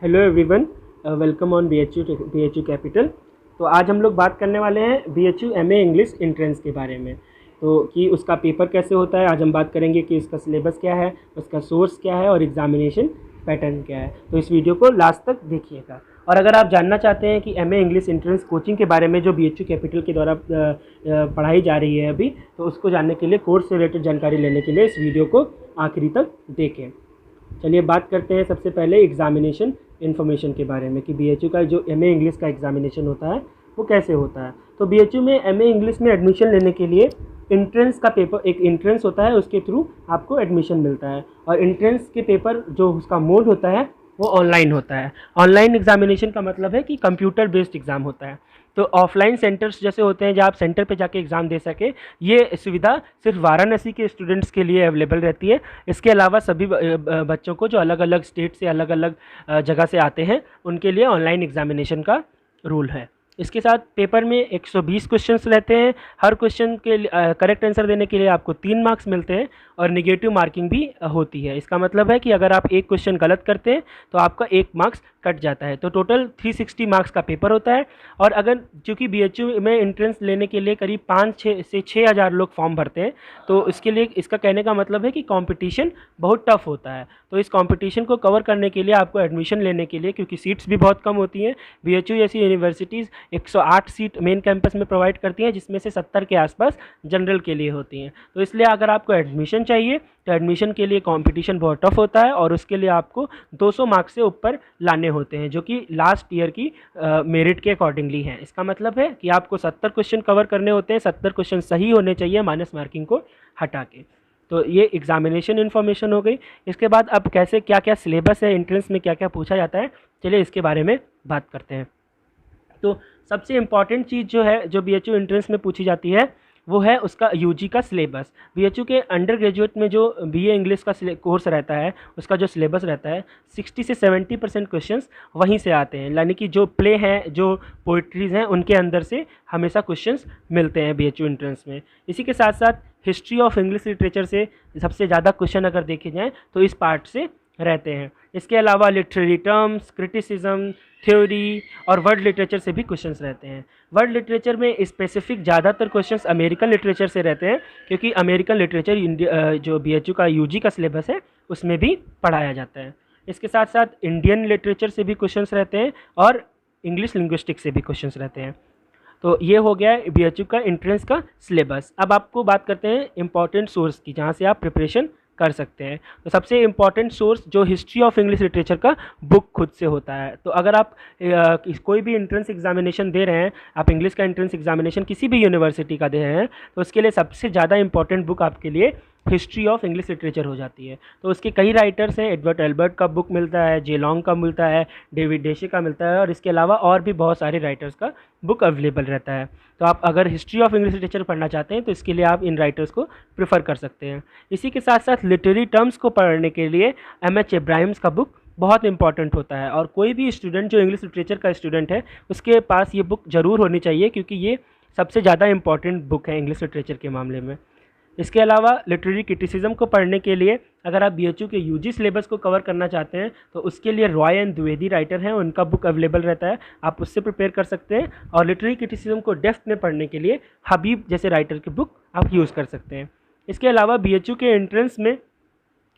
Hello everyone, welcome on B H U capital. तो आज हम लोग बात करने वाले हैं BHU MA इंग्लिश एंट्रेंस के बारे में। तो कि उसका पेपर कैसे होता है, आज हम बात करेंगे कि उसका सिलेबस क्या है, उसका सोर्स क्या है और एग्जामिनेशन पैटर्न क्या है। तो इस वीडियो को लास्ट तक देखिएगा। और अगर आप जानना चाहते हैं कि MA इंग्लिश एंट्रेंस कोचिंग के बारे में जो BHU कैपिटल के द्वारा पढ़ाई जा रही है अभी, तो उसको जानने के लिए, कोर्स से रिलेटेड जानकारी लेने के लिए इस वीडियो को आखिरी तक देखें। चलिए बात करते हैं सबसे पहले एग्जामिनेशन इन्फॉर्मेशन के बारे में कि BHU का जो MA इंग्लिश का एग्जामिनेशन होता है वो कैसे होता है। तो BHU में MA इंग्लिश में एडमिशन लेने के लिए इंट्रेंस का पेपर, एक इंट्रेंस होता है, उसके थ्रू आपको एडमिशन मिलता है। और इंट्रेंस के पेपर जो उसका मोड होता है वो ऑनलाइन होता है। ऑनलाइन एग्जामिनेशन का मतलब है कि कंप्यूटर बेस्ड एग्ज़ाम होता है। तो ऑफलाइन सेंटर्स जैसे होते हैं जहाँ आप सेंटर पे जाके एग्ज़ाम दे सके, ये सुविधा सिर्फ वाराणसी के स्टूडेंट्स के लिए अवेलेबल रहती है। इसके अलावा सभी बच्चों को जो अलग अलग स्टेट से, अलग अलग जगह से आते हैं, उनके लिए ऑनलाइन एग्जामिनेशन का रूल है। इसके साथ पेपर में 120 क्वेश्चंस रहते हैं। हर क्वेश्चन के करेक्ट आंसर देने के लिए आपको 3 मार्क्स मिलते हैं और नेगेटिव मार्किंग भी होती है। इसका मतलब है कि अगर आप एक क्वेश्चन गलत करते हैं तो आपका 1 मार्क्स कट जाता है। तो टोटल 360 मार्क्स का पेपर होता है। और अगर चूँकि BHU में एंट्रेंस लेने के लिए करीब 5 से 6 हज़ार लोग फॉर्म भरते हैं, तो इसके लिए, इसका कहने का मतलब है कि कंपटीशन बहुत टफ होता है। तो इस कंपटीशन को कवर करने के लिए आपको एडमिशन लेने के लिए, क्योंकि सीट्स भी बहुत कम होती हैं, BHU जैसी यूनिवर्सिटीज़ 108 सीट मेन कैंपस में प्रोवाइड करती हैं, जिसमें से 70 के आसपास जनरल के लिए होती हैं। तो इसलिए अगर आपको एडमिशन चाहिए तो एडमिशन के लिए कंपटीशन बहुत टफ होता है और उसके लिए आपको 200 मार्क्स से ऊपर लाने होते हैं, जो कि लास्ट ईयर की मेरिट के अकॉर्डिंगली हैं। इसका मतलब है कि आपको 70 क्वेश्चन कवर करने होते हैं, 70 क्वेश्चन सही होने चाहिए माइनस मार्किंग को हटा के। तो ये एग्जामिनेशन इन्फॉर्मेशन हो गई। इसके बाद अब कैसे, क्या क्या सिलेबस है, एंट्रेंस में क्या क्या पूछा जाता है, चलिए इसके बारे में बात करते हैं। तो सबसे इम्पॉर्टेंट चीज़ जो है, जो BHU एंट्रेंस में पूछी जाती है, वो है उसका UG का सिलेबस। BHU के अंडर ग्रेजुएट में जो BA इंग्लिश का कोर्स रहता है, उसका जो सिलेबस रहता है, 60 से 70% क्वेश्चंस वहीं से आते हैं। यानी कि जो प्ले हैं, जो पोइट्रीज़ हैं, उनके अंदर से हमेशा क्वेश्चंस मिलते हैं BHU एंट्रेंस में। इसी के साथ साथ हिस्ट्री ऑफ इंग्लिश लिटरेचर से सबसे ज़्यादा क्वेश्चन अगर देखे जाएँ तो इस पार्ट से रहते हैं। इसके अलावा लिटरेरी टर्म्स, क्रिटिसिज्म, थ्योरी और वर्ड लिटरेचर से भी क्वेश्चंस रहते हैं। वर्ड लिटरेचर में स्पेसिफिक ज़्यादातर क्वेश्चंस अमेरिकन लिटरेचर से रहते हैं, क्योंकि अमेरिकन लिटरेचर जो BHU का UG का सिलेबस है उसमें भी पढ़ाया जाता है। इसके साथ साथ इंडियन लिटरेचर से भी क्वेश्चंस रहते हैं और इंग्लिश लिंग्विस्टिक्स से भी क्वेश्चंस रहते हैं। तो ये हो गया BHU का एंट्रेंस का सिलेबस। अब आपको बात करते हैं इंपॉर्टेंट सोर्स की, जहाँ से आप प्रिपरेशन कर सकते हैं। तो सबसे इम्पॉर्टेंट सोर्स जो हिस्ट्री ऑफ इंग्लिश लिटरेचर का बुक खुद से होता है। तो अगर आप कोई भी एंट्रेंस एग्जामिनेशन दे रहे हैं, आप इंग्लिश का एंट्रेंस एग्जामिनेशन किसी भी यूनिवर्सिटी का दे रहे हैं, तो उसके लिए सबसे ज़्यादा इंपॉर्टेंट बुक आपके लिए हिस्ट्री ऑफ इंग्लिश लिटरेचर हो जाती है। तो उसके कई राइटर्स हैं, एडवर्ड एल्बर्ट का बुक मिलता है, जेलोंग का मिलता है, डेविड डेशे का मिलता है, और इसके अलावा और भी बहुत सारे राइटर्स का बुक अवेलेबल रहता है। तो आप अगर हिस्ट्री ऑफ इंग्लिश लिटरेचर पढ़ना चाहते हैं तो इसके लिए आप इन राइटर्स को प्रेफर कर सकते हैं। इसी के साथ साथ लिटरेरी टर्म्स को पढ़ने के लिए MH एब्राहिम्स का बुक बहुत इंपॉर्टेंट होता है, और कोई भी स्टूडेंट जो इंग्लिश लिटरेचर का स्टूडेंट है उसके पास ये बुक ज़रूर होनी चाहिए, क्योंकि ये सबसे ज़्यादा इंपॉर्टेंट बुक है इंग्लिश लिटरेचर के मामले में। इसके अलावा लिटरेरी क्रिटिसिज्म को पढ़ने के लिए अगर आप BHU के UG सिलेबस को कवर करना चाहते हैं तो उसके लिए रॉय एंड द्विवेदी राइटर हैं, उनका बुक अवेलेबल रहता है, आप उससे प्रिपेयर कर सकते हैं। और लिटरेरी क्रिटिसिज्म को डेप्थ में पढ़ने के लिए हबीब जैसे राइटर की बुक आप यूज़ कर सकते हैं। इसके अलावा BHU के एंट्रेंस में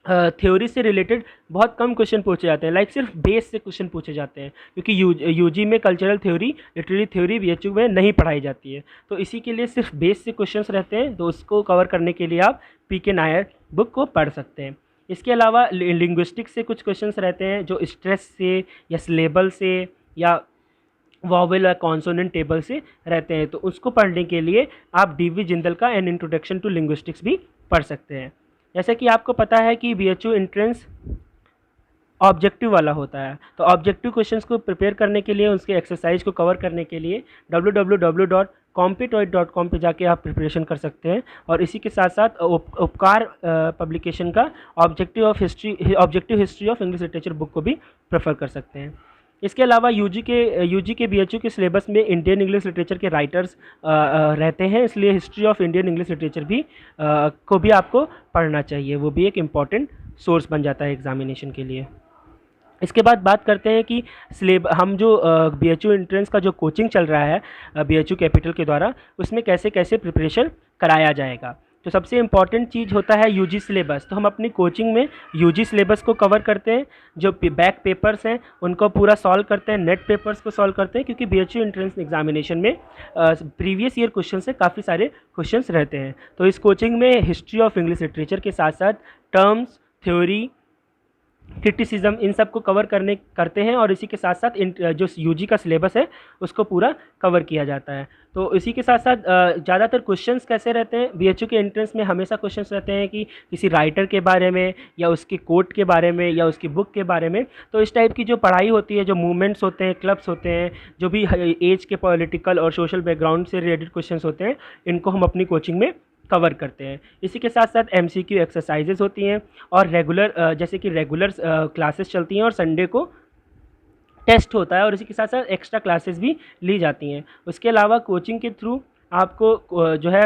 थ्योरी से रिलेटेड बहुत कम क्वेश्चन पूछे जाते हैं, लाइक सिर्फ बेस से क्वेश्चन पूछे जाते हैं, क्योंकि UG में cultural theory, literary theory BHU में नहीं पढ़ाई जाती है। तो इसी के लिए सिर्फ बेस से क्वेश्चंस रहते हैं, तो उसको कवर करने के लिए आप PK नायर बुक को पढ़ सकते हैं। इसके अलावा लिंग्विस्टिक्स से कुछ क्वेश्चंस रहते हैं जो स्ट्रेस से या सिलेबल से या वॉवेल या कॉन्सोनेंट टेबल से रहते हैं, तो उसको पढ़ने के लिए आप DV जिंदल का एन इंट्रोडक्शन टू लिंग्विस्टिक्स भी पढ़ सकते हैं। जैसे कि आपको पता है कि BHU एंट्रेंस ऑब्जेक्टिव वाला होता है, तो ऑब्जेक्टिव क्वेश्चंस को प्रिपेयर करने के लिए, उसके एक्सरसाइज को कवर करने के लिए www.compitoid.com पे जाके आप प्रिपरेशन कर सकते हैं। और इसी के साथ साथ उपकार पब्लिकेशन का objective history of English literature book को भी प्रेफर कर सकते हैं। इसके अलावा UG के BHU के सिलेबस में इंडियन इंग्लिश लिटरेचर के राइटर्स रहते हैं, इसलिए history of Indian English literature भी को भी आपको पढ़ना चाहिए, वो भी एक इम्पॉर्टेंट सोर्स बन जाता है एग्जामिनेशन के लिए। इसके बाद बात करते हैं कि हम जो BHU एंट्रेंस का जो कोचिंग चल रहा है BHU कैपिटल के द्वारा, उसमें कैसे कैसे प्रिपरेशन कराया जाएगा। तो सबसे इम्पॉर्टेंट चीज़ होता है UG सिलेबस। तो हम अपनी कोचिंग में UG सिलेबस को कवर करते हैं, जो बैक पेपर्स हैं उनको पूरा सॉल्व करते हैं, नेट पेपर्स को सॉल्व करते हैं, क्योंकि BHU एंट्रेंस एग्जामिनेशन में प्रीवियस ईयर क्वेश्चन से काफ़ी सारे क्वेश्चंस रहते हैं। तो इस कोचिंग में हिस्ट्री ऑफ इंग्लिश लिटरेचर के साथ साथ टर्म्स, थ्योरी, क्रिटिसिज्म, इन सब को कवर करते हैं, और इसी के साथ साथ जो UG का सिलेबस है उसको पूरा कवर किया जाता है। तो इसी के साथ साथ ज़्यादातर क्वेश्चंस कैसे रहते हैं BHU के एंट्रेंस में, हमेशा क्वेश्चंस रहते हैं कि किसी राइटर के बारे में या उसके कोट के बारे में या उसकी बुक के बारे में। तो इस टाइप की जो पढ़ाई होती है, जो मूवमेंट्स होते हैं, क्लब्स होते हैं, जो भी एज के पॉलिटिकल और सोशल बैकग्राउंड से रिलेटेड क्वेश्चंस होते हैं, इनको हम अपनी कोचिंग में कवर करते हैं। इसी के साथ साथ MCQ एक्सरसाइजेज होती हैं, और जैसे कि रेगुलर क्लासेस चलती हैं, और संडे को टेस्ट होता है, और इसी के साथ साथ एक्स्ट्रा क्लासेस भी ली जाती हैं। उसके अलावा कोचिंग के थ्रू आपको जो है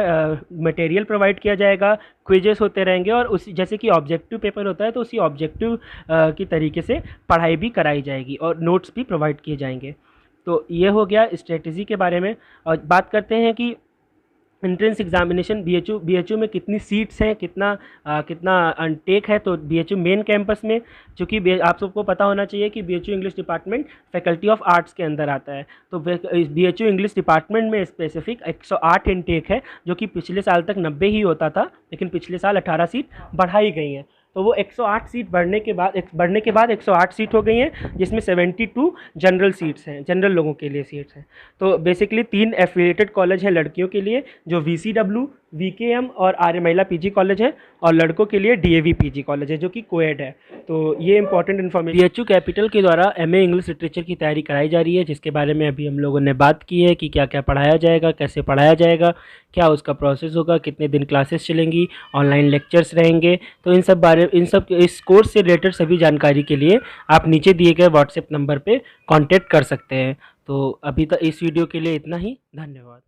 मटेरियल प्रोवाइड किया जाएगा, क्विजेस होते रहेंगे, और उसी जैसे कि ऑब्जेक्टिव पेपर होता है तो उसी ऑब्जेक्टिव की तरीके से पढ़ाई भी कराई जाएगी, और नोट्स भी प्रोवाइड किए जाएंगे। तो ये हो गया स्ट्रेटजी के बारे में। और बात करते हैं कि एंट्रेंस एग्जामिनेशन BHU में कितनी सीट्स हैं, कितना अनटेक है। तो BHU मेन कैंपस में, चूँकि आप सबको पता होना चाहिए कि BHU English department faculty of arts के अंदर आता है, तो BHU इंग्लिश डिपार्टमेंट में स्पेसिफिक 108 इनटेक है, जो कि पिछले साल तक 90 ही होता था, लेकिन पिछले साल 18 सीट बढ़ाई गई हैं। तो वो 108 सीट बढ़ने के बाद 108 सीट हो गई हैं, जिसमें 72 जनरल सीट्स हैं, जनरल लोगों के लिए सीट्स हैं। तो बेसिकली 3 एफिलिएटेड कॉलेज हैं लड़कियों के लिए, जो VCW, VKM और आर्य महिला PG कॉलेज है, और लड़कों के लिए DAV PG कॉलेज है, जो कि कोएड है। तो ये इंपॉर्टेंट इन्फॉर्मेशन BHU कैपिटल के द्वारा MA इंग्लिश लिटरेचर की तैयारी कराई जा रही है, जिसके बारे में अभी हम लोगों ने बात की है कि क्या क्या पढ़ाया जाएगा, कैसे पढ़ाया जाएगा, क्या उसका प्रोसेस होगा, कितने दिन क्लासेस चलेंगी, ऑनलाइन लेक्चर्स रहेंगे। तो इस कोर्स से रिलेटेड सभी जानकारी के लिए आप नीचे दिए गए व्हाट्सएप नंबर पर कॉन्टैक्ट कर सकते हैं। तो अभी तक इस वीडियो के लिए इतना ही, धन्यवाद।